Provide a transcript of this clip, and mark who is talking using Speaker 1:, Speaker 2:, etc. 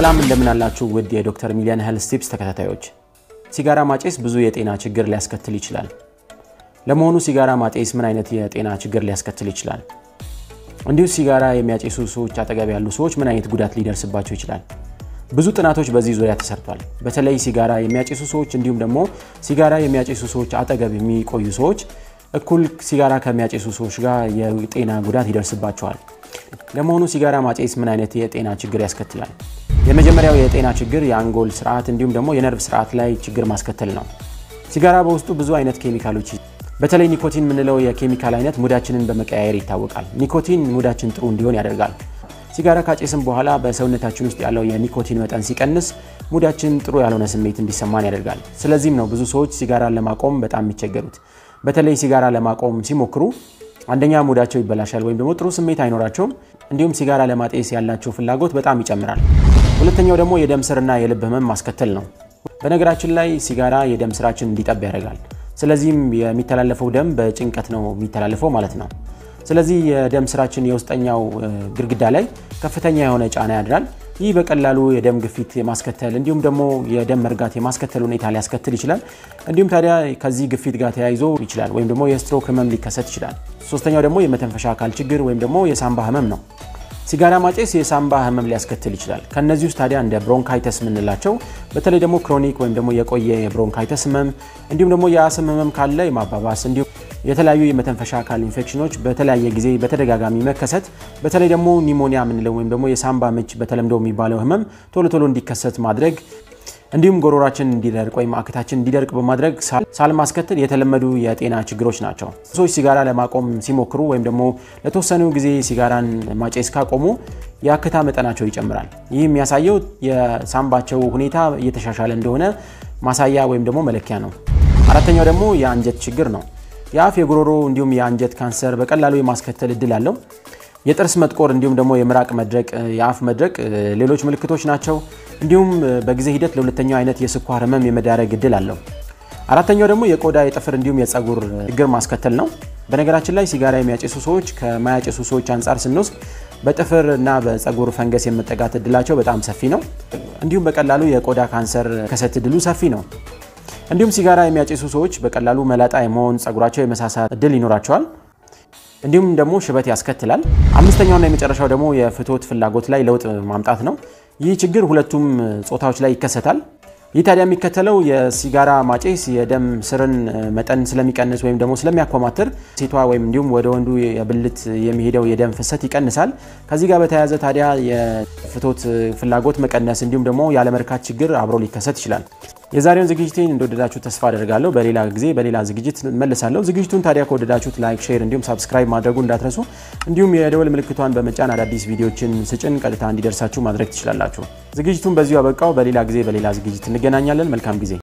Speaker 1: ሰላም እንደምን አላችሁ ውድ የዶክተር ሚሊየን ሄልዝ ቲፕስ ተከታታዮች ሲጋራ ማጨስ ብዙ የጤና ችግር ሊያስከትል ይችላል ለመሆኑ ሲጋራ ማጨስ ምን አይነት የጤና ችግር ሊያስከትል ይችላል እንዲሁ ሲጋራ የሚያጨሱ ሰዎች አጠገብ ያሉ ሰዎች ምን አይነት ጉዳት ሊደርስባቸው ይችላል ብዙ ጥናቶች በዚህ ዙሪያ ተሰርቷል በተለይ ሲጋራ የሚያጨሱ ሰዎች እንዲሁም ደግሞ ሲጋራ የሚያጨሱ ሰዎች አጠገብ የሚቆዩ ሰዎች እኩል ሲጋራ ከሚያጨሱ ሰዎች ጋር የጤና ጉዳት ይደርስባቸዋል ለመሆኑ ሲጋራ ማጨስ ምን አይነት የጤና ችግር ያስከትላል የመጀመሪያው የጤና ችግር የአንጎል ስርዓት እንዲሁም ደግሞ የነርቭ ስርዓት ላይ ችግር ማስከተል ነው ሲጋራ በውስጡ ብዙ አይነት ኬሚካሎች በተለይ ኒኮቲን ምንለው የኬሚካል አይነት ሙዳችንን በመቀያየር ይታወቃል ኒኮቲን ሙዳችን ጥሩ እንዲሆን ያደርጋል ሲጋራ ካጨስን በኋላ በሰውነታችን ውስጥ ያለው የኒኮቲን መጠን ሲቀንስ ሙዳችን ጥሩ ያልሆነ ስሜት እንዲሰማን ያደርጋል ስለዚህም ነው ብዙ ሰዎች ሲጋራን ለማቆም በጣም የሚቸገሩት በተለይ ሲጋራ ለማቆም ሲሞክሩ አንደኛ ሙዳቸው ይበላሻል ወይም ደግሞ ጥሩ ስሜት አይኖራቸውም እንዲሁም ሲጋራ ለማጨስ ያላቸው ፍላጎት በጣም ይጨምራል ሁለተኛው ደግሞ የደም ስርና የልብ ህመም ማስከተል ነው በነገራችን ላይ ሲጋራ የደም ስራችን እንዲጠብ ያደርጋል ስለዚህም የሚተላለፈው ደም በጭንቀት ነው የሚተላለፈው ማለት ነው ስለዚህ የደም ስራችን የውስጠኛው ግርግዳ ላይ ከፍተኛ የሆነ ጫና ያድራል ይህ በቀላሉ የደም ግፊት የማስከተል እንዲሁም ደግሞ የደም መርጋት የማስከተል ሁኔታ ሊያስከትል ይችላል እንዲሁም ታዲያ ከዚህ ግፊት ጋር ተያይዞ ይችላል ወይም ደግሞ የስትሮክ ህመም ሊከሰት ይችላል ሶስተኛው ደግሞ የመተንፈሻ አካል ችግር ወይም ደግሞ የሳምባ ህመም ነው ሲጋራ ማጨስ የሳምባ ህመም ሊያስከትል ይችላል ከነዚህ ውስጥ ታዲያ እንደ ብሮንካይተስ ምንላቸው በተለይ ደግሞ ክሮኒክ ወይም ደግሞ የቆየ የብሮንካይተስ ህመም እንዲሁም ደግሞ የአስም ህመም ካለ የማባባስ እንዲሁም የተለያዩ የመተንፈሻ አካል ኢንፌክሽኖች በተለያየ ጊዜ በተደጋጋሚ መከሰት በተለይ ደግሞ ኒሞኒያ ምንለው ወይም ደግሞ የሳምባ ምች በተለምዶ የሚባለው ህመም ቶሎ እንዲከሰት ማድረግ እንዲሁም ጎሮራችን እንዲደርቅ ወይም አክታችን እንዲደርቅ በማድረግ ሳል ማስከተል የተለመዱ የጤና ችግሮች ናቸው ሰዎች ሲጋራ ለማቆም ሲሞክሩ ወይም ደግሞ ለተወሰኑ ጊዜ ሲጋራን ማጨስ ካቆሙ የአክታ መጠናቸው ይጨምራል ይህ የሚያሳየው የሳምባቸው ሁኔታ እየተሻሻለ እንደሆነ ማሳያ ወይም ደግሞ መለኪያ ነው አራተኛው ደግሞ የአንጀት ችግር ነው የአፍ የጉሮሮ እንዲሁም የአንጀት ካንሰር በቀላሉ የማስከተል እድል አለው የጥርስ መጥቆር እንዲሁም ደግሞ የምራቅ መድረቅ የአፍ መድረቅ ሌሎች ምልክቶች ናቸው እንዲሁም በጊዜ ሂደት ለሁለተኛው አይነት የስኳር ህመም የመዳረግ እድል አለው አራተኛው ደግሞ የቆዳ የጥፍር እንዲሁም የፀጉር ችግር ማስከተል ነው በነገራችን ላይ ሲጋራ የሚያጨሱ ሰዎች ከማያጨሱ ሰዎች አንፃር ስንወስድ በጥፍርና በፀጉር ፈንገስ የመጠቃት እድላቸው በጣም ሰፊ ነው እንዲሁም በቀላሉ የቆዳ ካንሰር ከሰት እድሉ ሰፊ ነው እንዲሁም ሲጋራ የሚያጨሱ ሰዎች በቀላሉ መላጣ የመሆን ፀጉራቸው የመሳሳት እድል ይኖራቸዋል እንዲሁም ደግሞ ሽበት ያስከትላል አምስተኛውና የመጨረሻው ደግሞ የፍትወት ፍላጎት ላይ ለውጥ ማምጣት ነው ይህ ችግር ሁለቱም ጾታዎች ላይ ይከሰታል ይህ ታዲያ የሚከተለው የሲጋራ ማጨስ የደም ስርን መጠን ስለሚቀንስ ወይም ደግሞ ስለሚያኮማትር ሴቷ ወይም እንዲሁም ወደ ወንዱ የብልት የሚሄደው የደም ፍሰት ይቀንሳል ከዚህ ጋር በተያያዘ ታዲያ የፍትወት ፍላጎት መቀነስ እንዲሁም ደግሞ ያለ መርካት ችግር አብሮ ሊከሰት ይችላል የዛሬውን ዝግጅቴን እንደወደዳችሁ ተስፋ አደርጋለሁ በሌላ ጊዜ በሌላ ዝግጅት መልሳለሁ ዝግጅቱን ታዲያ ከወደዳችሁት ላይክ ሼር እንዲሁም ሰብስክራይብ ማድረጉ እንዳትረሱ እንዲሁም የደወል ምልክቷን በመጫን አዳዲስ ቪዲዮዎችን ስጭን ቀጥታ እንዲደርሳችሁ ማድረግ ትችላላችሁ ዝግጅቱን በዚሁ አበቃው በሌላ ጊዜ በሌላ ዝግጅት እንገናኛለን መልካም ጊዜ